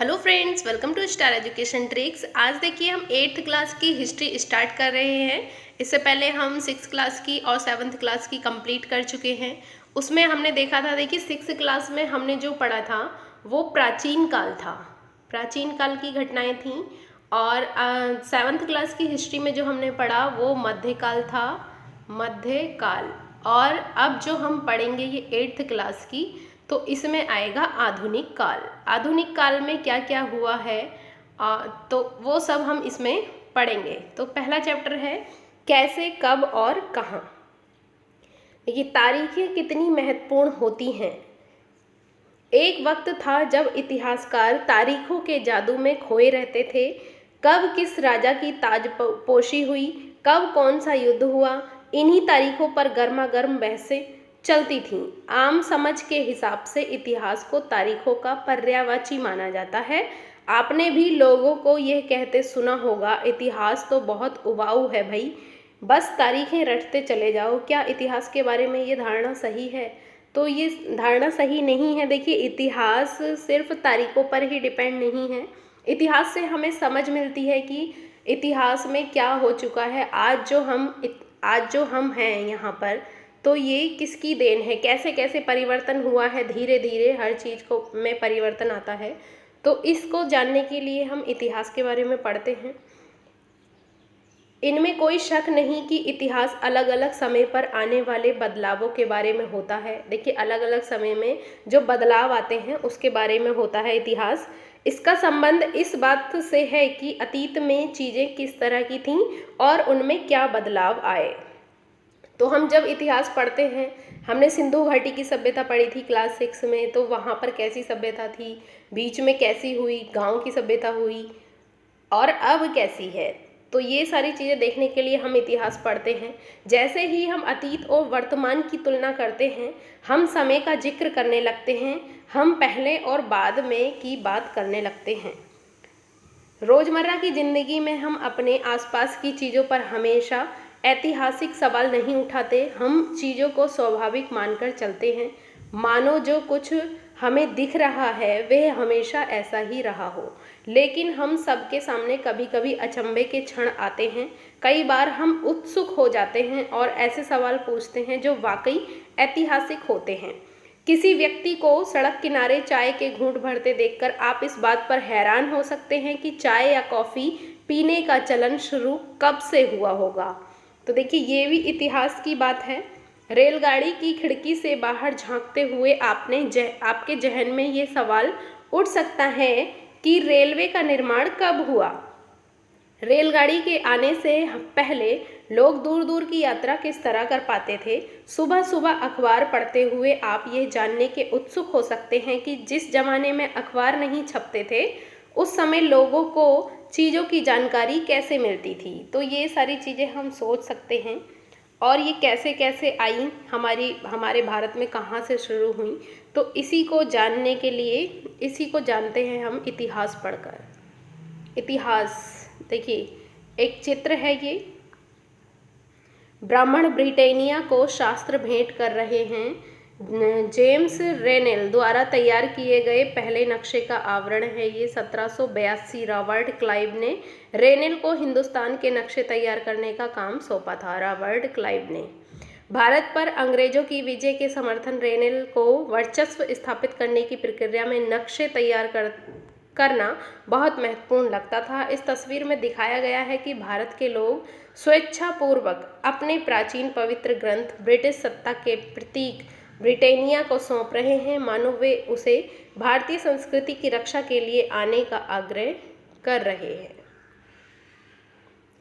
Hello friends, welcome to Star Education Tricks. आज देखिए हम 8th क्लास की हिस्ट्री स्टार्ट कर रहे हैं। इससे पहले हम 6th क्लास की और 7th क्लास की कंप्लीट कर चुके हैं। उसमें हमने देखा था, देखिए 6th क्लास में हमने जो पढ़ा था वो प्राचीन काल था, प्राचीन काल की घटनाएं थीं। और 7th क्लास की हिस्ट्री में जो हमने पढ़ा वो मध्यकाल था, मध्यकाल। और अब जो हम पढ़ेंगे ये 8th क्लास की, तो इसमें आएगा आधुनिक काल। आधुनिक काल में क्या क्या हुआ है तो वो सब हम इसमें पढ़ेंगे। तो पहला चैप्टर है कैसे, कब और कहाँ। देखिए तारीखें कितनी महत्वपूर्ण होती हैं। एक वक्त था जब इतिहासकार तारीखों के जादू में खोए रहते थे। कब किस राजा की ताजपोशी हुई, कब कौन सा युद्ध हुआ, इन्हीं तारीखों पर गर्मा गर्म बहसें चलती थीं। आम समझ के हिसाब से इतिहास को तारीखों का पर्यायवाची माना जाता है। आपने भी लोगों को यह कहते सुना होगा, इतिहास तो बहुत उबाऊ है भाई, बस तारीखें रटते चले जाओ। क्या इतिहास के बारे में ये धारणा सही है? तो ये धारणा सही नहीं है। देखिए इतिहास सिर्फ तारीखों पर ही डिपेंड नहीं है। इतिहास से हमें समझ मिलती है कि इतिहास में क्या हो चुका है। आज जो हम हैं यहाँ पर, तो ये किसकी देन है, कैसे कैसे परिवर्तन हुआ है। धीरे धीरे हर चीज़ को में परिवर्तन आता है। तो इसको जानने के लिए हम इतिहास के बारे में पढ़ते हैं। इनमें कोई शक नहीं कि इतिहास अलग अलग समय पर आने वाले बदलावों के बारे में होता है। देखिए अलग अलग समय में जो बदलाव आते हैं उसके बारे में होता है इतिहास। इसका संबंध इस बात से है कि अतीत में चीज़ें किस तरह की थीं और उनमें क्या बदलाव आए। तो हम जब इतिहास पढ़ते हैं, हमने सिंधु घाटी की सभ्यता पढ़ी थी क्लास 6 में, तो वहाँ पर कैसी सभ्यता थी, बीच में कैसी हुई, गाँव की सभ्यता हुई और अब कैसी है। तो ये सारी चीज़ें देखने के लिए हम इतिहास पढ़ते हैं। जैसे ही हम अतीत और वर्तमान की तुलना करते हैं, हम समय का जिक्र करने लगते हैं, हम पहले और बाद में की बात करने लगते हैं। रोज़मर्रा की ज़िंदगी में हम अपने आसपास की चीज़ों पर हमेशा ऐतिहासिक सवाल नहीं उठाते। हम चीज़ों को स्वाभाविक मानकर चलते हैं, मानो जो कुछ हमें दिख रहा है वह हमेशा ऐसा ही रहा हो। लेकिन हम सबके सामने कभी कभी अचंभे के क्षण आते हैं। कई बार हम उत्सुक हो जाते हैं और ऐसे सवाल पूछते हैं जो वाकई ऐतिहासिक होते हैं। किसी व्यक्ति को सड़क किनारे चाय के घूंट भरते देखकर आप इस बात पर हैरान हो सकते हैं कि चाय या कॉफ़ी पीने का चलन शुरू कब से हुआ होगा। तो देखिए ये भी इतिहास की बात है। रेलगाड़ी की खिड़की से बाहर झांकते हुए आपके जहन में ये सवाल उठ सकता है कि रेलवे का निर्माण कब हुआ। रेलगाड़ी के आने से पहले लोग दूर दूर की यात्रा किस तरह कर पाते थे। सुबह सुबह अखबार पढ़ते हुए आप ये जानने के उत्सुक हो सकते हैं कि जिस जमाने में अखबार नहीं छपते थे, उस समय लोगों को चीज़ों की जानकारी कैसे मिलती थी। तो ये सारी चीज़ें हम सोच सकते हैं। और ये कैसे कैसे आई, हमारे भारत में कहाँ से शुरू हुई, तो इसी को जानने के लिए इसी को जानते हैं हम इतिहास पढ़कर। इतिहास देखिए एक चित्र है, ये ब्राह्मण ब्रिटेनिया को शास्त्र भेंट कर रहे हैं। जेम्स रेनेल द्वारा तैयार किए गए पहले नक्शे का आवरण है ये। 1782 रॉबर्ट क्लाइव ने रेनेल को हिंदुस्तान के नक्शे तैयार करने का काम सौंपा था। रॉबर्ट क्लाइव ने भारत पर अंग्रेजों की विजय के समर्थन रेनेल को वर्चस्व स्थापित करने की प्रक्रिया में नक्शे तैयार करना बहुत महत्वपूर्ण लगता था। इस तस्वीर में दिखाया गया है कि भारत के लोग स्वेच्छापूर्वक अपने प्राचीन पवित्र ग्रंथ ब्रिटिश सत्ता के प्रतीक ब्रिटेनिया को सौंप रहे हैं, मानो वे उसे भारतीय संस्कृति की रक्षा के लिए आने का आग्रह कर रहे हैं।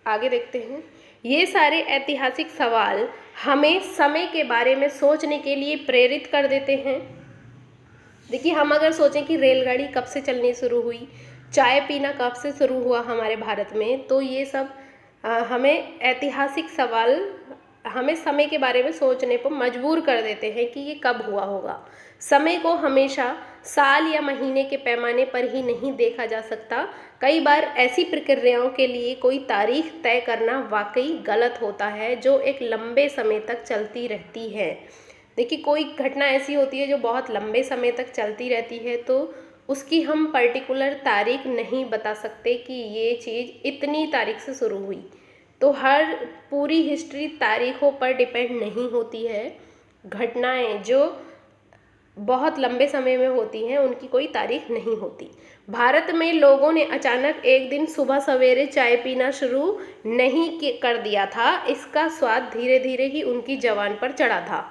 आगे देखते हैं। ये सारे ऐतिहासिक सवाल हमें समय के बारे में सोचने के लिए प्रेरित कर देते हैं। देखिए हम अगर सोचें कि रेलगाड़ी कब से चलनी शुरू हुई, चाय पीना कब से शुरू हुआ हमारे भारत में, तो ये सब हमें ऐतिहासिक सवाल हमें समय के बारे में सोचने पर मजबूर कर देते हैं कि ये कब हुआ होगा। समय को हमेशा साल या महीने के पैमाने पर ही नहीं देखा जा सकता। कई बार ऐसी प्रक्रियाओं के लिए कोई तारीख तय करना वाकई गलत होता है जो एक लंबे समय तक चलती रहती है। देखिए कोई घटना ऐसी होती है जो बहुत लंबे समय तक चलती रहती है, तो उसकी हम पर्टिकुलर तारीख नहीं बता सकते कि ये चीज़ इतनी तारीख से शुरू हुई। तो हर पूरी हिस्ट्री तारीखों पर डिपेंड नहीं होती है। घटनाएं जो बहुत लंबे समय में होती हैं उनकी कोई तारीख नहीं होती। भारत में लोगों ने अचानक एक दिन सुबह सवेरे चाय पीना शुरू नहीं कर दिया था, इसका स्वाद धीरे धीरे ही उनकी ज़बान पर चढ़ा था।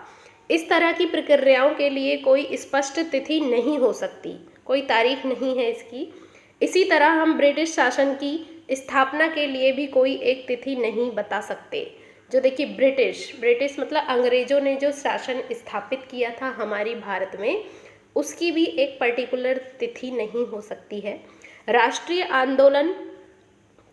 इस तरह की प्रक्रियाओं के लिए कोई स्पष्ट तिथि नहीं हो सकती, कोई तारीख नहीं है इसकी। इसी तरह हम ब्रिटिश शासन की स्थापना के लिए भी कोई एक तिथि नहीं बता सकते। जो देखिए ब्रिटिश मतलब अंग्रेज़ों ने जो शासन स्थापित किया था हमारी भारत में, उसकी भी एक पर्टिकुलर तिथि नहीं हो सकती है। राष्ट्रीय आंदोलन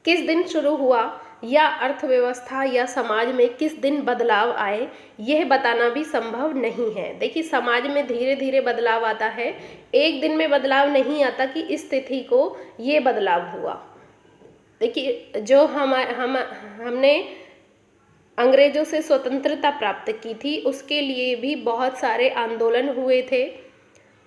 किस दिन शुरू हुआ या अर्थव्यवस्था या समाज में किस दिन बदलाव आए, यह बताना भी संभव नहीं है। देखिए समाज में धीरे धीरे बदलाव आता है, एक दिन में बदलाव नहीं आता कि इस तिथि को ये बदलाव हुआ। देखिए जो हमने अंग्रेज़ों से स्वतंत्रता प्राप्त की थी, उसके लिए भी बहुत सारे आंदोलन हुए थे,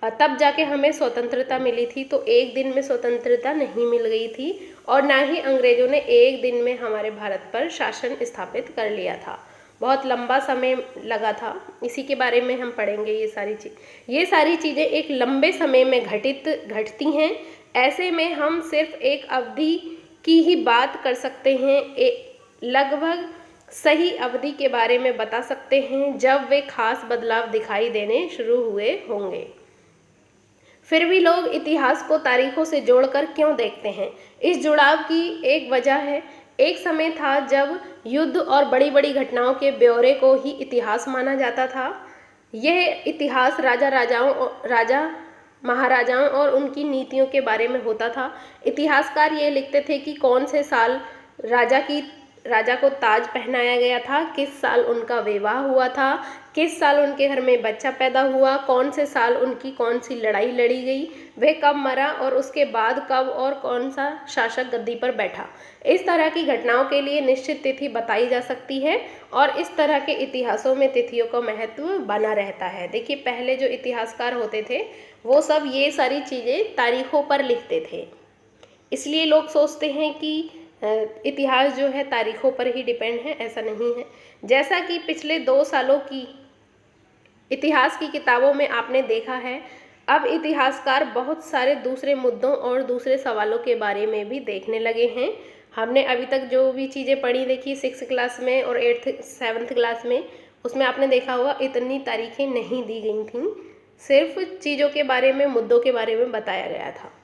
तब जाके हमें स्वतंत्रता मिली थी। तो एक दिन में स्वतंत्रता नहीं मिल गई थी और ना ही अंग्रेज़ों ने एक दिन में हमारे भारत पर शासन स्थापित कर लिया था, बहुत लंबा समय लगा था। इसी के बारे में हम पढ़ेंगे। ये सारी चीज़ें एक लंबे समय में घटती हैं। ऐसे में हम सिर्फ एक अवधि की ही बात कर सकते हैं, लगभग सही अवधि के बारे में बता सकते हैं जब वे खास बदलाव दिखाई देने शुरू हुए होंगे। फिर भी लोग इतिहास को तारीखों से जोड़कर क्यों देखते हैं? इस जुड़ाव की एक वजह है। एक समय था जब युद्ध और बड़ी बड़ी घटनाओं के ब्यौरे को ही इतिहास माना जाता था। यह इतिहास राजा महाराजाओं और उनकी नीतियों के बारे में होता था। इतिहासकार ये लिखते थे कि कौन से साल राजा को ताज पहनाया गया था, किस साल उनका विवाह हुआ था, किस साल उनके घर में बच्चा पैदा हुआ, कौन से साल उनकी कौन सी लड़ाई लड़ी गई, वह कब मरा और उसके बाद कब और कौन सा शासक गद्दी पर बैठा। इस तरह की घटनाओं के लिए निश्चित तिथि बताई जा सकती है और इस तरह के इतिहासों में तिथियों का महत्व बना रहता है। देखिए पहले जो इतिहासकार होते थे वो सब ये सारी चीज़ें तारीखों पर लिखते थे, इसलिए लोग सोचते हैं कि इतिहास जो है तारीखों पर ही डिपेंड है। ऐसा नहीं है। जैसा कि पिछले 2 सालों की इतिहास की किताबों में आपने देखा है, अब इतिहासकार बहुत सारे दूसरे मुद्दों और दूसरे सवालों के बारे में भी देखने लगे हैं। हमने अभी तक जो भी चीज़ें पढ़ी देखी 6th क्लास में और 7th क्लास में, उसमें आपने देखा होगा इतनी तारीखें नहीं दी गई थीं, सिर्फ चीज़ों के बारे में, मुद्दों के बारे में बताया गया था।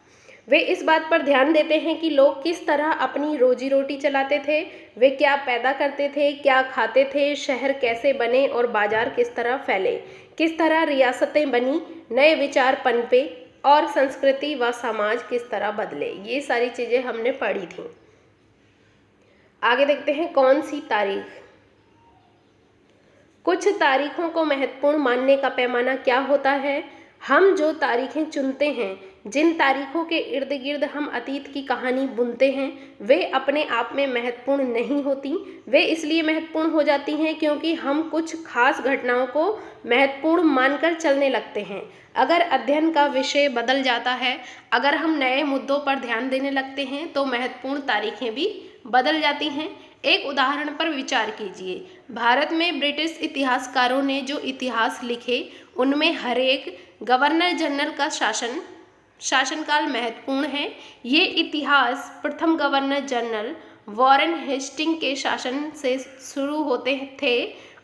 वे इस बात पर ध्यान देते हैं कि लोग किस तरह अपनी रोजी रोटी चलाते थे, वे क्या पैदा करते थे, क्या खाते थे, शहर कैसे बने और बाजार किस तरह फैले, किस तरह रियासतें बनी, नए विचार पनपे और संस्कृति व समाज किस तरह बदले। ये सारी चीज़ें हमने पढ़ी थी। आगे देखते हैं कौन सी तारीख। कुछ तारीखों को महत्वपूर्ण मानने का पैमाना क्या होता है? हम जो तारीखें चुनते हैं, जिन तारीखों के इर्द गिर्द हम अतीत की कहानी बुनते हैं, वे अपने आप में महत्वपूर्ण नहीं होती। वे इसलिए महत्वपूर्ण हो जाती हैं क्योंकि हम कुछ खास घटनाओं को महत्वपूर्ण मानकर चलने लगते हैं। अगर अध्ययन का विषय बदल जाता है, अगर हम नए मुद्दों पर ध्यान देने लगते हैं, तो महत्वपूर्ण तारीखें भी बदल जाती हैं। एक उदाहरण पर विचार कीजिए। भारत में ब्रिटिश इतिहासकारों ने जो इतिहास लिखे, उनमें हर एक गवर्नर जनरल का शासनकाल महत्वपूर्ण है। ये इतिहास प्रथम गवर्नर जनरल वॉरेन हेस्टिंग के शासन से शुरू होते थे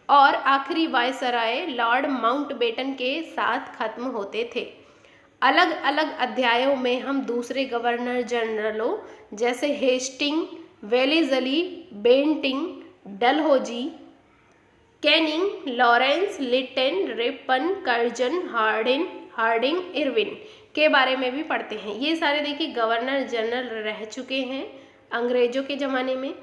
और आखिरी वायसराय लॉर्ड माउंटबेटन के साथ खत्म होते थे। अलग अलग अध्यायों में हम दूसरे गवर्नर जनरलों जैसे Hasting, Wellesley, Bentinck, Dalhousie, Canning, Lawrence, Lytton, Ripon, Curzon, Hardinge, Irwin के बारे में भी पढ़ते हैं। ये सारे देखिए गवर्नर जनरल रह चुके हैं अंग्रेजों के ज़माने में।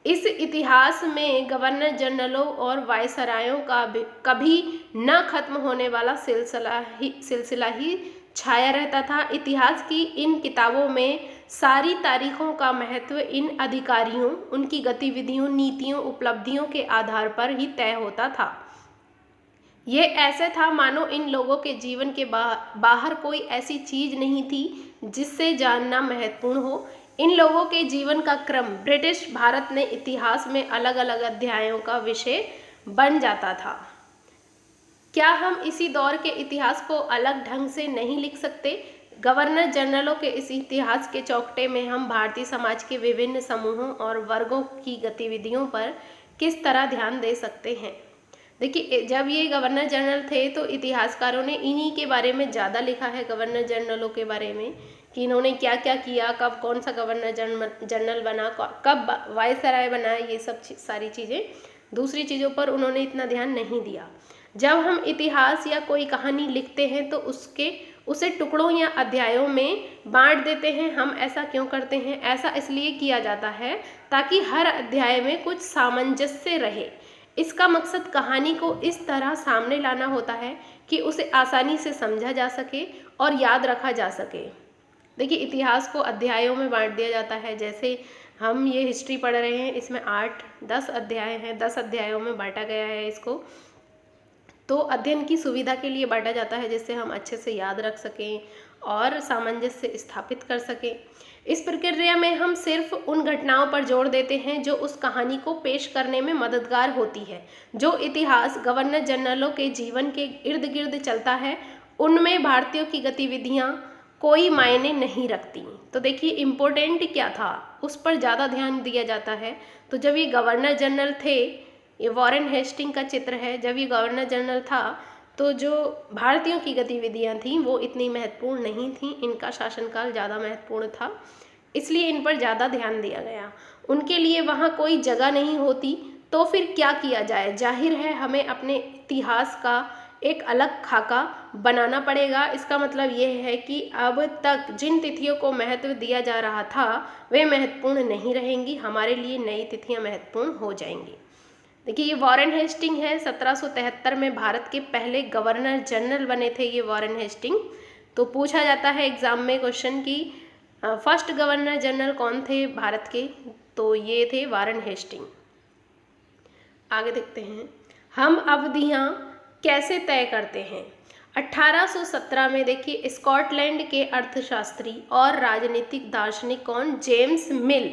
इस इतिहास में गवर्नर जनरलों और वायसरायों का कभी न खत्म होने वाला सिलसिला ही छाया रहता था। इतिहास की इन किताबों में सारी तारीखों का महत्व इन अधिकारियों, उनकी गतिविधियों, नीतियों, उपलब्धियों के आधार पर ही तय होता था। ये ऐसे था मानो इन लोगों के जीवन के बाहर कोई ऐसी चीज नहीं थी जिससे जानना महत्वपूर्ण हो। इन लोगों के जीवन का क्रम ब्रिटिश भारत ने इतिहास में अलग अलग अध्यायों का विषय बन जाता था। क्या हम इसी दौर के इतिहास को अलग ढंग से नहीं लिख सकते? गवर्नर जनरलों के इस इतिहास के चौखटे में हम भारतीय समाज के विभिन्न समूहों और वर्गों की गतिविधियों पर किस तरह ध्यान दे सकते हैं? देखिए, जब ये गवर्नर जनरल थे तो इतिहासकारों ने इन्हीं के बारे में ज़्यादा लिखा है, गवर्नर जनरलों के बारे में, कि इन्होंने क्या क्या किया, कब कौन सा गवर्नर जनरल बना, कब वायसराय बना, ये सब सारी चीज़ें। दूसरी चीज़ों पर उन्होंने इतना ध्यान नहीं दिया। जब हम इतिहास या कोई कहानी लिखते हैं तो उसे टुकड़ों या अध्यायों में बांट देते हैं। हम ऐसा क्यों करते हैं? ऐसा इसलिए किया जाता है ताकि हर अध्याय में कुछ सामंजस्य रहे। इसका मकसद कहानी को इस तरह सामने लाना होता है कि उसे आसानी से समझा जा सके और याद रखा जा सके। देखिए, इतिहास को अध्यायों में बांट दिया जाता है। जैसे हम ये हिस्ट्री पढ़ रहे हैं, इसमें 8-10 अध्याय हैं, 10 अध्यायों में बांटा गया है इसको। तो अध्ययन की सुविधा के लिए बांटा जाता है, जिससे हम अच्छे से याद रख सकें और सामंजस्य स्थापित कर सकें। इस प्रक्रिया में हम सिर्फ उन घटनाओं पर जोर देते हैं जो उस कहानी को पेश करने में मददगार होती है। जो इतिहास गवर्नर जनरलों के जीवन के इर्द गिर्द चलता है, उनमें भारतीयों की गतिविधियाँ कोई मायने नहीं रखती। तो देखिए, इम्पोर्टेंट क्या था, उस पर ज़्यादा ध्यान दिया जाता है। तो जब ये गवर्नर जनरल थे, ये वॉरेन हेस्टिंग का चित्र है, जब ये गवर्नर जनरल था तो जो भारतीयों की गतिविधियां थीं वो इतनी महत्वपूर्ण नहीं थीं, इनका शासनकाल ज़्यादा महत्वपूर्ण था, इसलिए इन पर ज़्यादा ध्यान दिया गया। उनके लिए वहाँ कोई जगह नहीं होती, तो फिर क्या किया जाए? जाहिर है हमें अपने इतिहास का एक अलग खाका बनाना पड़ेगा। इसका मतलब ये है कि अब तक जिन तिथियों को महत्व दिया जा रहा था वे महत्वपूर्ण नहीं रहेंगी, हमारे लिए नई तिथियाँ महत्वपूर्ण हो जाएंगी। देखिए, ये वॉरेन हेस्टिंग है, 1773 में भारत के पहले गवर्नर जनरल बने थे ये वॉरेन हेस्टिंग। तो पूछा जाता है एग्जाम में क्वेश्चन की फर्स्ट गवर्नर जनरल कौन थे भारत के? तो ये थे वॉरेन हेस्टिंग। आगे देखते हैं, हम अवधियाँ कैसे तय करते हैं? 1817 में देखिए, स्कॉटलैंड के अर्थशास्त्री और राजनीतिक दार्शनिक कौन? जेम्स मिल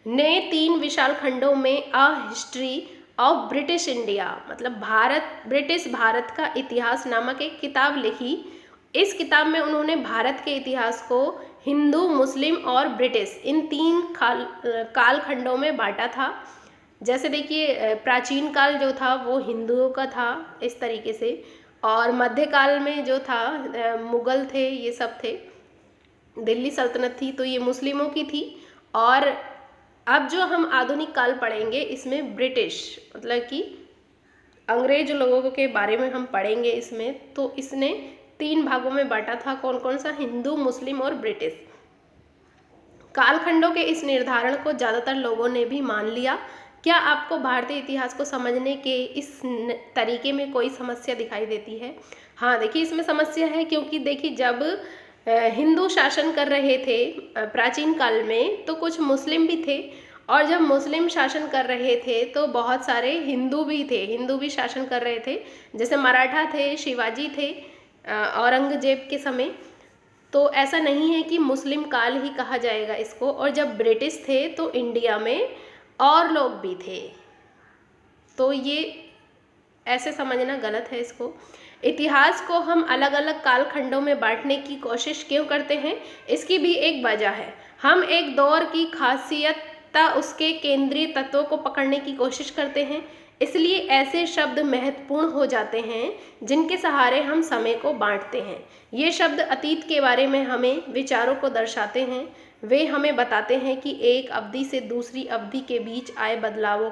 ने 3 विशाल खंडों में a history of British India, मतलब ब्रिटिश भारत का इतिहास नामक एक किताब लिखी। इस किताब में उन्होंने भारत के इतिहास को हिंदू, मुस्लिम और ब्रिटिश, इन 3 कालखंडों में बांटा था। जैसे देखिए, प्राचीन काल जो था वो हिंदुओं का था इस तरीके से, और मध्यकाल में जो था मुगल थे, ये सब थे, दिल्ली सल्तनत थी तो ये मुस्लिमों की थी। और अब जो हम आधुनिक काल पढ़ेंगे इसमें ब्रिटिश, मतलब कि अंग्रेज लोगों के बारे में हम पढ़ेंगे इसमें। तो इसने 3 भागों में बांटा था, कौन कौन सा? हिंदू, मुस्लिम और ब्रिटिश। कालखंडों के इस निर्धारण को ज़्यादातर लोगों ने भी मान लिया। क्या आपको भारतीय इतिहास को समझने के इस तरीके में कोई समस्या दिखाई देती है? हाँ, देखिए, इसमें समस्या है, क्योंकि देखिए जब हिंदू शासन कर रहे थे प्राचीन काल में तो कुछ मुस्लिम भी थे, और जब मुस्लिम शासन कर रहे थे तो बहुत सारे हिंदू भी थे, हिंदू भी शासन कर रहे थे। जैसे मराठा थे, शिवाजी थे औरंगजेब के समय। तो ऐसा नहीं है कि मुस्लिम काल ही कहा जाएगा इसको। और जब ब्रिटिश थे तो इंडिया में और लोग भी थे, तो ये ऐसे समझना गलत है इसको। इतिहास को हम अलग अलग कालखंडों में बांटने की कोशिश क्यों करते हैं? इसकी भी एक वजह है। हम एक दौर की खासियत उसके केंद्रीय तत्वों को पकड़ने की कोशिश करते हैं, इसलिए ऐसे शब्द महत्वपूर्ण हो जाते हैं जिनके सहारे हम समय को बांटते हैं। ये शब्द अतीत के बारे में हमें विचारों को दर्शाते हैं। वे हमें बताते हैं कि एक अवधि से दूसरी अवधि के बीच आए बदलावों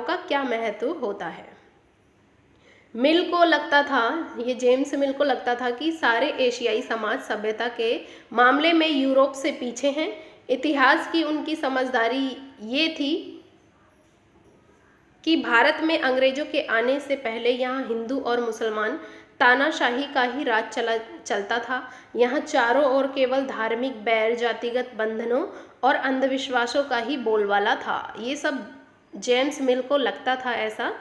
का क्या महत्व होता है। मिल को लगता था, ये जेम्स मिल को लगता था कि सारे एशियाई समाज सभ्यता के मामले में यूरोप से पीछे हैं। इतिहास की उनकी समझदारी ये थी कि भारत में अंग्रेजों के आने से पहले यहाँ हिंदू और मुसलमान तानाशाही का ही राज चलता था। यहाँ चारों ओर केवल धार्मिक बैर, जातिगत बंधनों और अंधविश्वासों का ही बोलबाला था। ये सब जेम्स मिल को लगता था ऐसा।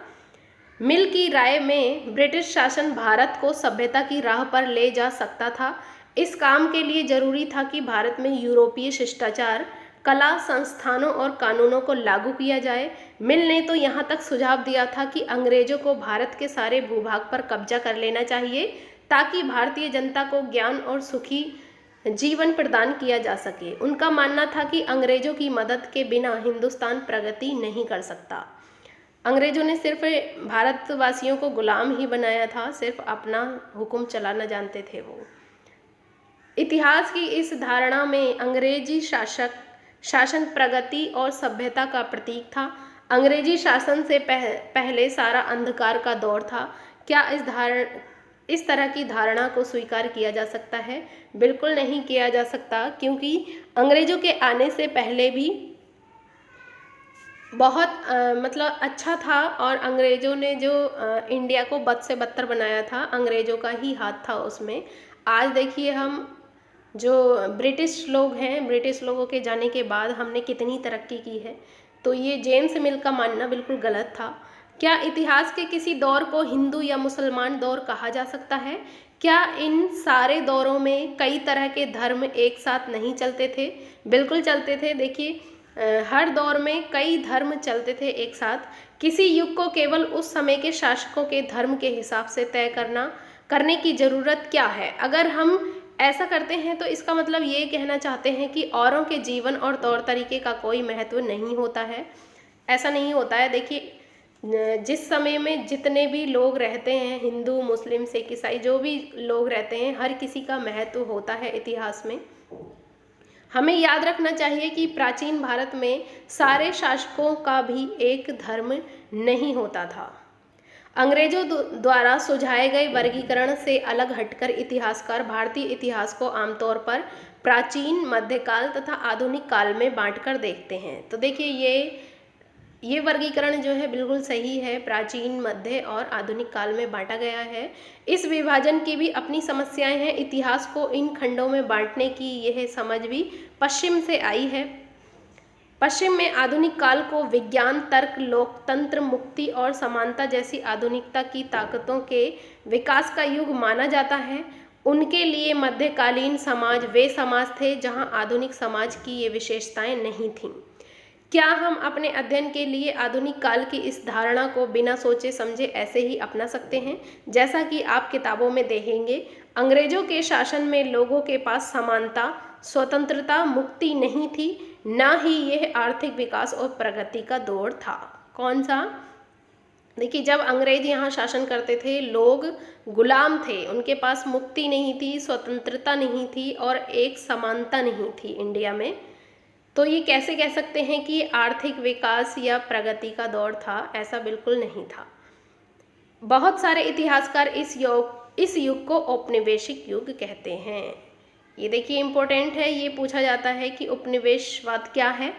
मिल की राय में ब्रिटिश शासन भारत को सभ्यता की राह पर ले जा सकता था। इस काम के लिए जरूरी था कि भारत में यूरोपीय शिष्टाचार, कला, संस्थानों और कानूनों को लागू किया जाए। मिल ने तो यहाँ तक सुझाव दिया था कि अंग्रेजों को भारत के सारे भूभाग पर कब्जा कर लेना चाहिए ताकि भारतीय जनता को ज्ञान और सुखी जीवन प्रदान किया जा सके। उनका मानना था कि अंग्रेजों की मदद के बिना हिंदुस्तान प्रगति नहीं कर सकता। अंग्रेजों ने सिर्फ भारतवासियों को गुलाम ही बनाया था, सिर्फ अपना हुक्म चलाना जानते थे वो। इतिहास की इस धारणा में अंग्रेजी शासन प्रगति और सभ्यता का प्रतीक था। अंग्रेजी शासन से पहले सारा अंधकार का दौर था। क्या इस तरह की धारणा को स्वीकार किया जा सकता है? बिल्कुल नहीं किया जा सकता, क्योंकि अंग्रेजों के आने से पहले भी बहुत मतलब अच्छा था और अंग्रेज़ों ने जो इंडिया को बद से बदतर बनाया था, अंग्रेज़ों का ही हाथ था उसमें। आज देखिए हम जो ब्रिटिश लोग हैं, ब्रिटिश लोगों के जाने के बाद हमने कितनी तरक्की की है। तो ये जेम्स मिल का मानना बिल्कुल गलत था। क्या इतिहास के किसी दौर को हिंदू या मुसलमान दौर कहा जा सकता है? क्या इन सारे दौरों में कई तरह के धर्म एक साथ नहीं चलते थे? बिल्कुल चलते थे। देखिए हर दौर में कई धर्म चलते थे एक साथ। किसी युग को केवल उस समय के शासकों के धर्म के हिसाब से तय करने की ज़रूरत क्या है? अगर हम ऐसा करते हैं तो इसका मतलब ये कहना चाहते हैं कि औरों के जीवन और तौर तरीके का कोई महत्व नहीं होता है। ऐसा नहीं होता है। देखिए जिस समय में जितने भी लोग रहते हैं, हिंदू, मुस्लिम, सिख, ईसाई, जो भी लोग रहते हैं, हर किसी का महत्व होता है इतिहास में। हमें याद रखना चाहिए कि प्राचीन भारत में सारे शासकों का भी एक धर्म नहीं होता था। अंग्रेजों द्वारा सुझाए गए वर्गीकरण से अलग हटकर इतिहासकार भारतीय इतिहास को आमतौर पर प्राचीन, मध्यकाल तथा आधुनिक काल में बांटकर देखते हैं। तो देखिए ये वर्गीकरण जो है बिल्कुल सही है। प्राचीन, मध्य और आधुनिक काल में बांटा गया है। इस विभाजन की भी अपनी समस्याएं हैं। इतिहास को इन खंडों में बांटने की यह समझ भी पश्चिम से आई है। पश्चिम में आधुनिक काल को विज्ञान, तर्क, लोकतंत्र, मुक्ति और समानता जैसी आधुनिकता की ताकतों के विकास का युग माना जाता है। उनके लिए मध्यकालीन समाज वे समाज थे जहां आधुनिक समाज की ये विशेषताएं नहीं थीं। क्या हम अपने अध्ययन के लिए आधुनिक काल की इस धारणा को बिना सोचे समझे ऐसे ही अपना सकते हैं? जैसा कि आप किताबों में देखेंगे, अंग्रेजों के शासन में लोगों के पास समानता, स्वतंत्रता, मुक्ति नहीं थी, ना ही यह आर्थिक विकास और प्रगति का दौर था। कौन सा? देखिए जब अंग्रेज यहाँ शासन करते थे, लोग गुलाम थे, उनके पास मुक्ति नहीं थी, स्वतंत्रता नहीं थी और एक समानता नहीं थी इंडिया में। तो ये कैसे कह सकते हैं कि आर्थिक विकास या प्रगति का दौर था? ऐसा बिल्कुल नहीं था। बहुत सारे इतिहासकार इस युग को औपनिवेशिक युग कहते हैं। ये देखिए इम्पोर्टेंट है, ये पूछा जाता है कि उपनिवेशवाद क्या है,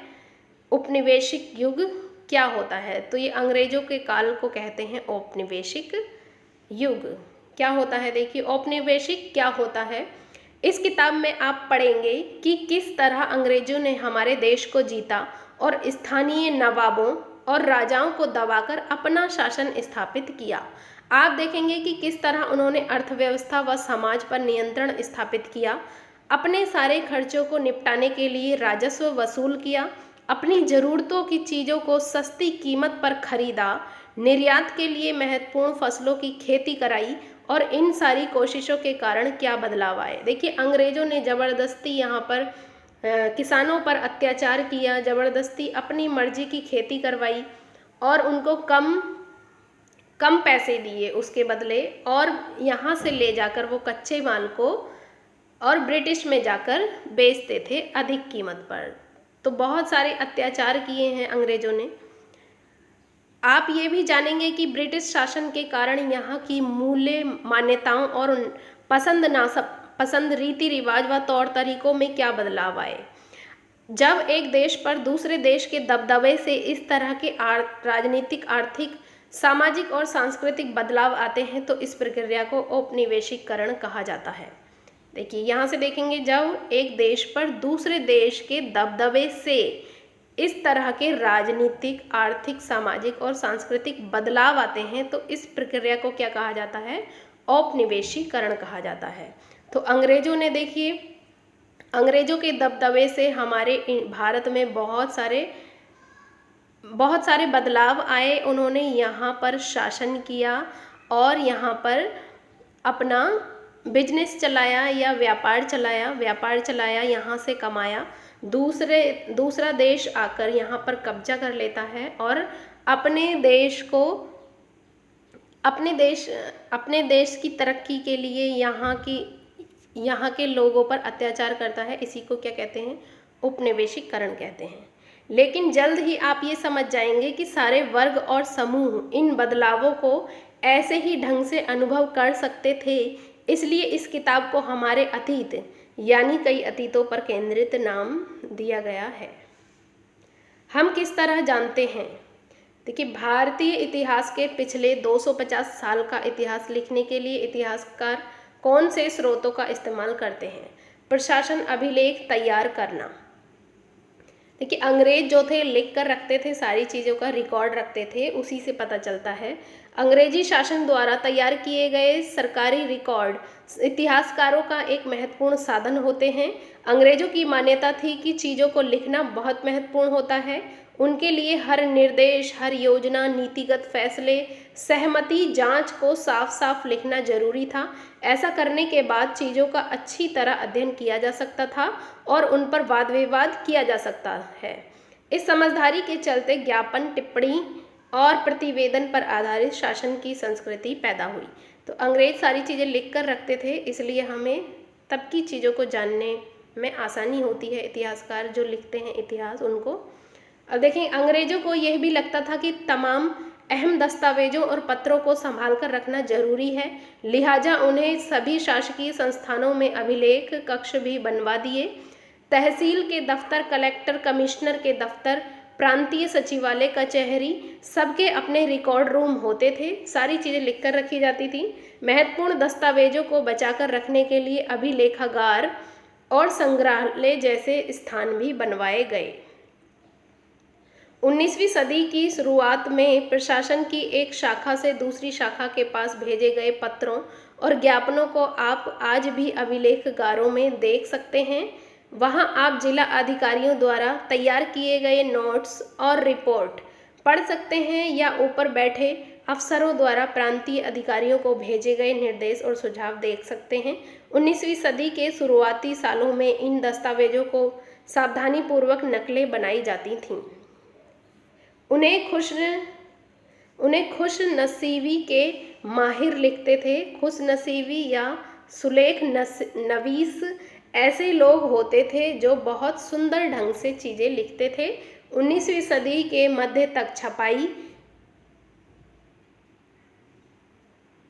उपनिवेशिक युग क्या होता है? तो ये अंग्रेजों के काल को कहते हैं औपनिवेशिक युग। क्या होता है? देखिए औपनिवेशिक क्या होता है। इस किताब में आप पढ़ेंगे कि किस तरह अंग्रेजों ने हमारे देश को जीता और स्थानीय नवाबों और राजाओं को दबाकर अपना शासन स्थापित किया। आप देखेंगे कि किस तरह उन्होंने अर्थव्यवस्था व समाज पर नियंत्रण स्थापित किया, अपने सारे खर्चों को निपटाने के लिए राजस्व वसूल किया, अपनी ज़रूरतों की चीज़ों को सस्ती कीमत पर खरीदा, निर्यात के लिए महत्वपूर्ण फसलों की खेती कराई और इन सारी कोशिशों के कारण क्या बदलाव आए। देखिए अंग्रेजों ने ज़बरदस्ती यहाँ पर किसानों पर अत्याचार किया, ज़बरदस्ती अपनी मर्जी की खेती करवाई और उनको कम पैसे दिए उसके बदले, और यहाँ से ले जाकर वो कच्चे माल को और ब्रिटिश में जाकर बेचते थे अधिक कीमत पर। तो बहुत सारे अत्याचार किए हैं अंग्रेजों ने। आप ये भी जानेंगे कि ब्रिटिश शासन के कारण यहाँ की मूल्य मान्यताओं और पसंद रीति रिवाज व तौर तरीकों में क्या बदलाव आए। जब एक देश पर दूसरे देश के दबदबे से इस तरह के राजनीतिक, आर्थिक, सामाजिक और सांस्कृतिक बदलाव आते हैं तो इस प्रक्रिया को औपनिवेशिकरण कहा जाता है। देखिए यहाँ से देखेंगे, जब एक देश पर दूसरे देश के दबदबे से इस तरह के राजनीतिक, आर्थिक, सामाजिक और सांस्कृतिक बदलाव आते हैं तो इस प्रक्रिया को क्या कहा जाता है? औपनिवेशीकरण कहा जाता है। तो अंग्रेजों ने देखिए, अंग्रेजों के दबदबे से हमारे भारत में बहुत सारे बदलाव आए। उन्होंने यहाँ पर शासन किया और यहाँ पर अपना बिजनेस चलाया या व्यापार चलाया, यहाँ से कमाया। दूसरा देश आकर यहाँ पर कब्जा कर लेता है और अपने देश की तरक्की के लिए यहाँ के लोगों पर अत्याचार करता है। इसी को क्या कहते हैं? उपनिवेशीकरण कहते हैं। लेकिन जल्द ही आप ये समझ जाएंगे कि सारे वर्ग और समूह इन बदलावों को ऐसे ही ढंग से अनुभव कर सकते थे। इसलिए इस किताब को हमारे अतीत यानी कई अतीतों पर केंद्रित नाम दिया गया है। हम किस तरह जानते हैं? देखिए, भारतीय इतिहास के पिछले 250 साल का इतिहास लिखने के लिए इतिहासकार कौन से स्रोतों का इस्तेमाल करते हैं? प्रशासन अभिलेख तैयार करना। देखिए, अंग्रेज जो थे लिख कर रखते थे, सारी चीज़ों का रिकॉर्ड रखते थे, उसी से पता चलता है। अंग्रेजी शासन द्वारा तैयार किए गए सरकारी रिकॉर्ड इतिहासकारों का एक महत्वपूर्ण साधन होते हैं। अंग्रेजों की मान्यता थी कि चीज़ों को लिखना बहुत महत्वपूर्ण होता है। उनके लिए हर निर्देश, हर योजना, नीतिगत फैसले, सहमति, जांच को साफ साफ लिखना जरूरी था। ऐसा करने के बाद चीज़ों का अच्छी तरह अध्ययन किया जा सकता था और उन पर वाद विवाद किया जा सकता है। इस समझदारी के चलते ज्ञापन, टिप्पणी और प्रतिवेदन पर आधारित शासन की संस्कृति पैदा हुई। तो अंग्रेज सारी चीज़ें लिख कर रखते थे, इसलिए हमें तब की चीज़ों को जानने में आसानी होती है। इतिहासकार जो लिखते हैं इतिहास, उनको अब देखें, अंग्रेजों को यह भी लगता था कि तमाम अहम दस्तावेजों और पत्रों को संभाल कर रखना जरूरी है। लिहाजा उन्हें सभी शासकीय संस्थानों में अभिलेख कक्ष भी बनवा दिए। तहसील के दफ्तर, कलेक्टर, कमिश्नर के दफ्तर, प्रांतीय सचिवालय, कचहरी, सबके अपने रिकॉर्ड रूम होते थे। सारी चीज़ें लिखकर रखी जाती थी। महत्वपूर्ण दस्तावेजों को बचाकर रखने के लिए अभिलेखागार और संग्रहालय जैसे स्थान भी बनवाए गए। 19वीं सदी की शुरुआत में प्रशासन की एक शाखा से दूसरी शाखा के पास भेजे गए पत्रों और ज्ञापनों को आप आज भी अभिलेखागारों में देख सकते हैं। वहां आप जिला अधिकारियों द्वारा तैयार किए गए नोट्स और रिपोर्ट पढ़ सकते हैं या ऊपर बैठे अफसरों द्वारा प्रांतीय अधिकारियों को भेजे गए निर्देश और सुझाव देख सकते हैं। 19वीं सदी के शुरुआती सालों में इन दस्तावेजों को सावधानीपूर्वक नकलें बनाई जाती थीं। उन्हें खुश नसीबी के माहिर लिखते थे। खुश नसीबी या सुलेख नवीस ऐसे लोग होते थे जो बहुत सुंदर ढंग से चीज़ें लिखते थे। 19वीं सदी के मध्य तक छपाई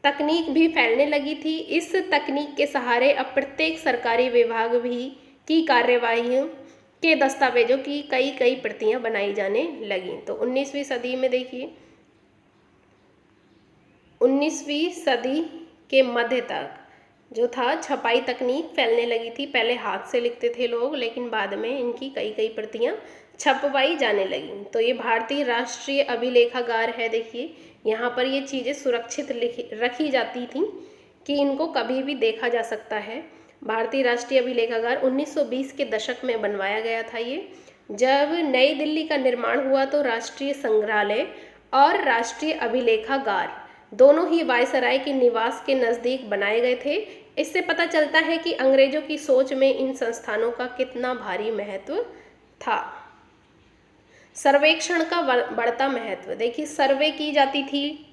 तकनीक भी फैलने लगी थी। इस तकनीक के सहारे अब प्रत्येक सरकारी विभाग भी की कार्यवाहियों के दस्तावेजों की कई प्रतियां बनाई जाने लगी। तो 19वीं सदी में देखिए, 19वीं सदी के मध्य तक जो था छपाई तकनीक फैलने लगी थी। पहले हाथ से लिखते थे लोग, लेकिन बाद में इनकी कई प्रतियां छपवाई जाने लगी। तो ये भारतीय राष्ट्रीय अभिलेखागार है। देखिए, यहाँ पर ये चीज़ें सुरक्षित रखी जाती थी कि इनको कभी भी देखा जा सकता है। भारतीय राष्ट्रीय अभिलेखागार 1920 के दशक में बनवाया गया था। ये जब नई दिल्ली का निर्माण हुआ तो राष्ट्रीय संग्रहालय और राष्ट्रीय अभिलेखागार दोनों ही वायसराय के निवास के नज़दीक बनाए गए थे। इससे पता चलता है कि अंग्रेजों की सोच में इन संस्थानों का कितना भारी महत्व था। सर्वेक्षण का बढ़ता महत्व। देखिए, सर्वे की जाती थी।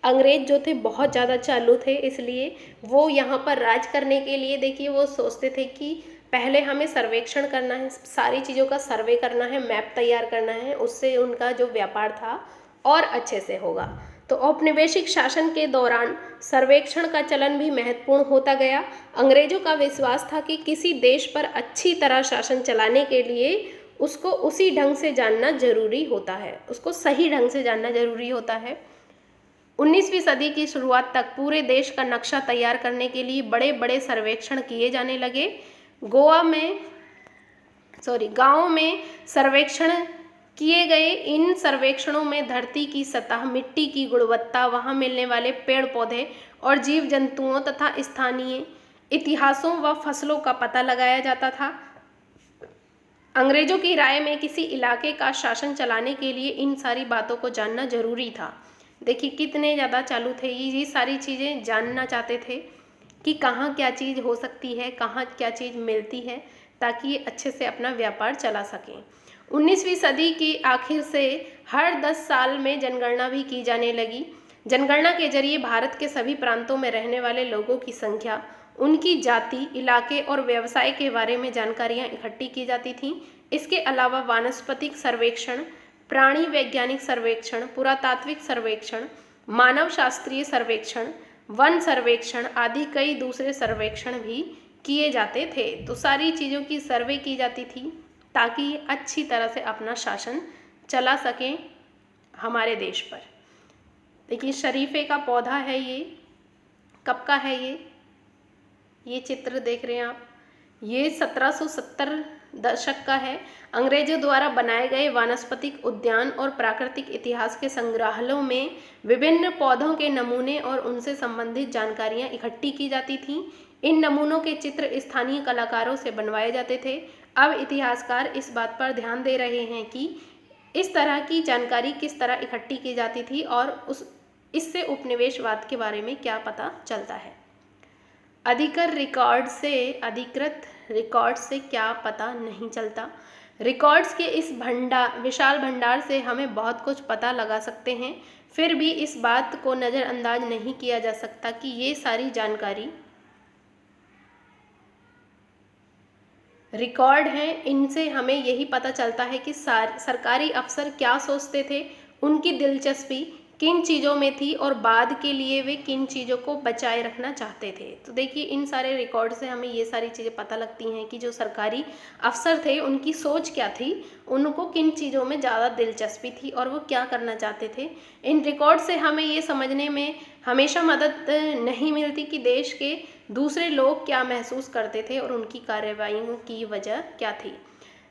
अंग्रेज जो थे बहुत ज़्यादा चालू थे, इसलिए वो यहाँ पर राज करने के लिए देखिए वो सोचते थे कि पहले हमें सर्वेक्षण करना है, सारी चीज़ों का सर्वे करना है, मैप तैयार करना है। उससे उनका जो व्यापार था और अच्छे से होगा। तो औपनिवेशिक शासन के दौरान सर्वेक्षण का चलन भी महत्वपूर्ण होता गया। अंग्रेजों का विश्वास था कि किसी देश पर अच्छी तरह शासन चलाने के लिए उसको उसी ढंग से जानना जरूरी होता है, उसको सही ढंग से जानना जरूरी होता है। 19वीं सदी की शुरुआत तक पूरे देश का नक्शा तैयार करने के लिए बड़े बड़े सर्वेक्षण किए जाने लगे। गाँव में सर्वेक्षण किए गए इन सर्वेक्षणों में धरती की सतह, मिट्टी की गुणवत्ता, वहाँ मिलने वाले पेड़ पौधे और जीव जंतुओं तथा स्थानीय इतिहासों व फसलों का पता लगाया जाता था। अंग्रेजों की राय में किसी इलाके का शासन चलाने के लिए इन सारी बातों को जानना जरूरी था। देखिए कितने ज़्यादा चालू थे, ये सारी चीज़ें जानना चाहते थे कि कहाँ क्या चीज़ हो सकती है, कहाँ क्या चीज़ मिलती है, ताकि ये अच्छे से अपना व्यापार चला सकें। 19वीं सदी की आखिर से हर 10 साल में जनगणना भी की जाने लगी। जनगणना के जरिए भारत के सभी प्रांतों में रहने वाले लोगों की संख्या, उनकी जाति, इलाके और व्यवसाय के बारे में जानकारियां इकट्ठी की जाती थीं। इसके अलावा वानस्पतिक सर्वेक्षण, प्राणी वैज्ञानिक सर्वेक्षण, पुरातात्विक सर्वेक्षण, मानव शास्त्रीय सर्वेक्षण, वन सर्वेक्षण आदि कई दूसरे सर्वेक्षण भी किए जाते थे। तो सारी चीज़ों की सर्वे की जाती थी ताकि अच्छी तरह से अपना शासन चला सकें हमारे देश पर। देखिए शरीफे का पौधा है ये, कब का है ये चित्र देख रहे हैं आप, ये 1770 दशक का है। अंग्रेजों द्वारा बनाए गए वानस्पतिक उद्यान और प्राकृतिक इतिहास के संग्रहालयों में विभिन्न पौधों के नमूने और उनसे संबंधित जानकारियां इकट्ठी की जाती थीं। इन नमूनों के चित्र स्थानीय कलाकारों से बनवाए जाते थे। अब इतिहासकार इस बात पर ध्यान दे रहे हैं कि इस तरह की जानकारी किस तरह इकट्ठी की जाती थी और इससे उपनिवेशवाद के बारे में क्या पता चलता है। अधिकृत रिकॉर्ड से क्या पता नहीं चलता। रिकॉर्ड्स के इस विशाल भंडार से हमें बहुत कुछ पता लगा सकते हैं, फिर भी इस बात को नज़रअंदाज नहीं किया जा सकता कि ये सारी जानकारी रिकॉर्ड हैं। इनसे हमें यही पता चलता है कि सरकारी अफसर क्या सोचते थे, उनकी दिलचस्पी किन चीज़ों में थी और बाद के लिए वे किन चीज़ों को बचाए रखना चाहते थे। तो देखिए इन सारे रिकॉर्ड से हमें ये सारी चीज़ें पता लगती हैं कि जो सरकारी अफसर थे उनकी सोच क्या थी, उनको किन चीज़ों में ज़्यादा दिलचस्पी थी और वो क्या करना चाहते थे। इन रिकॉर्ड से हमें ये समझने में हमेशा मदद नहीं मिलती कि देश के दूसरे लोग क्या महसूस करते थे और उनकी कार्रवाइयों की वजह क्या थी।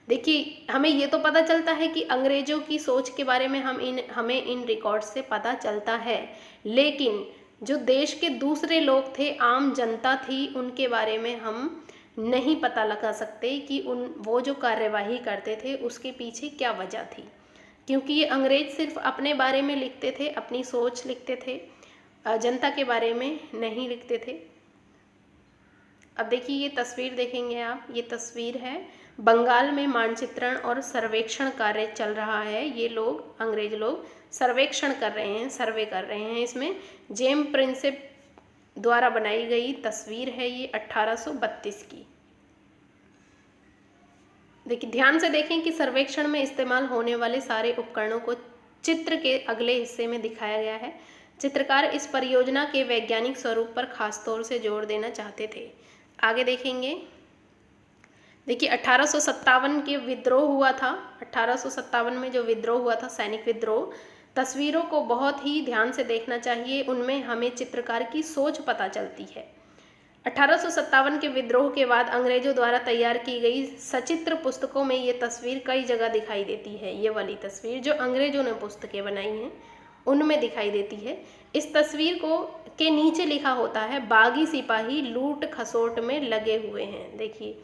देखिए हमें ये तो पता चलता है कि अंग्रेजों की सोच के बारे में हमें इन रिकॉर्ड से पता चलता है, लेकिन जो देश के दूसरे लोग थे, आम जनता थी, उनके बारे में हम नहीं पता लगा सकते कि वो जो कार्यवाही करते थे उसके पीछे क्या वजह थी, क्योंकि ये अंग्रेज सिर्फ अपने बारे में लिखते थे, अपनी सोच लिखते थे, जनता के बारे में नहीं लिखते थे। अब देखिए ये तस्वीर देखेंगे आप, ये तस्वीर है बंगाल में मानचित्रण और सर्वेक्षण कार्य चल रहा है। ये लोग अंग्रेज लोग सर्वेक्षण कर रहे हैं, सर्वे कर रहे हैं। इसमें जेम्स प्रिंसेप द्वारा बनाई गई तस्वीर है ये 1832 की। देखिए ध्यान से देखें कि सर्वेक्षण में इस्तेमाल होने वाले सारे उपकरणों को चित्र के अगले हिस्से में दिखाया गया है। चित्रकार इस परियोजना के वैज्ञानिक स्वरूप पर खास तौर से जोर देना चाहते थे। आगे देखेंगे। देखिए 1857 के विद्रोह हुआ था। 1857 में जो विद्रोह हुआ था, सैनिक विद्रोह, तस्वीरों को बहुत ही ध्यान से देखना चाहिए, उनमें हमें चित्रकार की सोच पता चलती है। 1857 के विद्रोह के बाद अंग्रेजों द्वारा तैयार की गई सचित्र पुस्तकों में ये तस्वीर कई जगह दिखाई देती है। ये वाली तस्वीर जो अंग्रेजों ने पुस्तकें बनाई हैं उनमें दिखाई देती है। इस तस्वीर के नीचे लिखा होता है, बागी सिपाही लूट खसोट में लगे हुए हैं। देखिए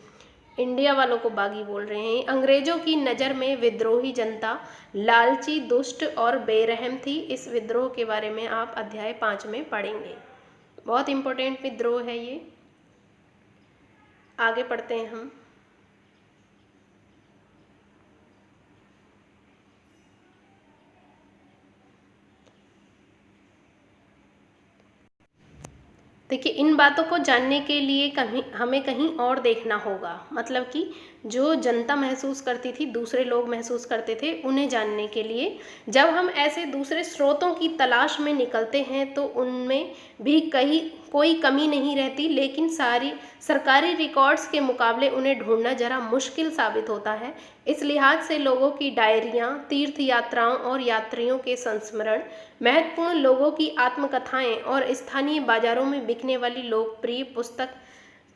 इंडिया वालों को बागी बोल रहे हैं। अंग्रेजों की नज़र में विद्रोही जनता लालची, दुष्ट और बेरहम थी। इस विद्रोह के बारे में आप अध्याय 5 में पढ़ेंगे। बहुत इम्पोर्टेंट विद्रोह है ये। आगे पढ़ते हैं हम। देखिए इन बातों को जानने के लिए हमें कहीं और देखना होगा, मतलब कि जो जनता महसूस करती थी, दूसरे लोग महसूस करते थे, उन्हें जानने के लिए जब हम ऐसे दूसरे स्रोतों की तलाश में निकलते हैं तो उनमें भी कोई कमी नहीं रहती, लेकिन सारी सरकारी रिकॉर्ड्स के मुकाबले उन्हें ढूंढना जरा मुश्किल साबित होता है। इस लिहाज से लोगों की डायरियाँ, तीर्थ यात्राओं और यात्रियों के संस्मरण, महत्वपूर्ण लोगों की आत्मकथाएं और स्थानीय बाजारों में बिकने वाली लोकप्रिय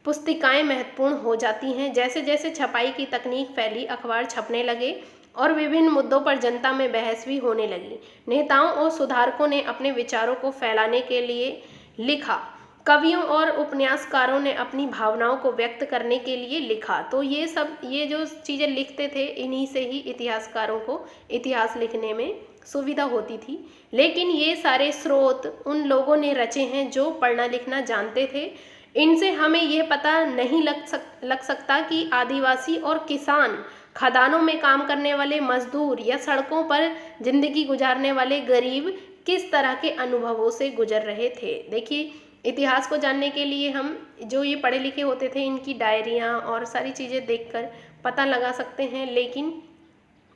पुस्तिकाएं महत्वपूर्ण हो जाती हैं। जैसे जैसे छपाई की तकनीक फैली, अखबार छपने लगे और विभिन्न मुद्दों पर जनता में बहस भी होने लगी। नेताओं और सुधारकों ने अपने विचारों को फैलाने के लिए लिखा, कवियों और उपन्यासकारों ने अपनी भावनाओं को व्यक्त करने के लिए लिखा। तो ये जो चीज़ें लिखते थे, इन्हीं से ही इतिहासकारों को इतिहास लिखने में सुविधा होती थी। लेकिन ये सारे स्रोत उन लोगों ने रचे हैं जो पढ़ना लिखना जानते थे। इनसे हमें ये पता नहीं लग सकता कि आदिवासी और किसान, खदानों में काम करने वाले मजदूर या सड़कों पर जिंदगी गुजारने वाले गरीब किस तरह के अनुभवों से गुजर रहे थे। देखिए, इतिहास को जानने के लिए हम जो ये पढ़े लिखे होते थे, इनकी डायरियाँ और सारी चीज़ें देखकर पता लगा सकते हैं। लेकिन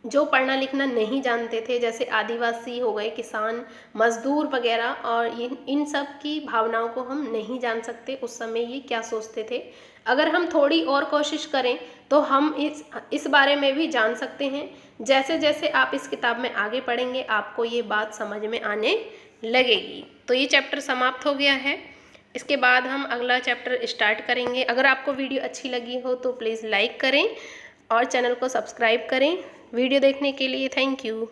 जो पढ़ना लिखना नहीं जानते थे, जैसे आदिवासी हो गए, किसान, मजदूर वगैरह, और इन सब की भावनाओं को हम नहीं जान सकते उस समय ये क्या सोचते थे। अगर हम थोड़ी और कोशिश करें तो हम इस बारे में भी जान सकते हैं। जैसे जैसे आप इस किताब में आगे पढ़ेंगे आपको ये बात समझ में आने लगेगी। तो ये चैप्टर समाप्त हो गया है। इसके बाद हम अगला चैप्टर स्टार्ट करेंगे। अगर आपको वीडियो अच्छी लगी हो तो प्लीज़ लाइक करें और चैनल को सब्सक्राइब करें। वीडियो देखने के लिए थैंक यू।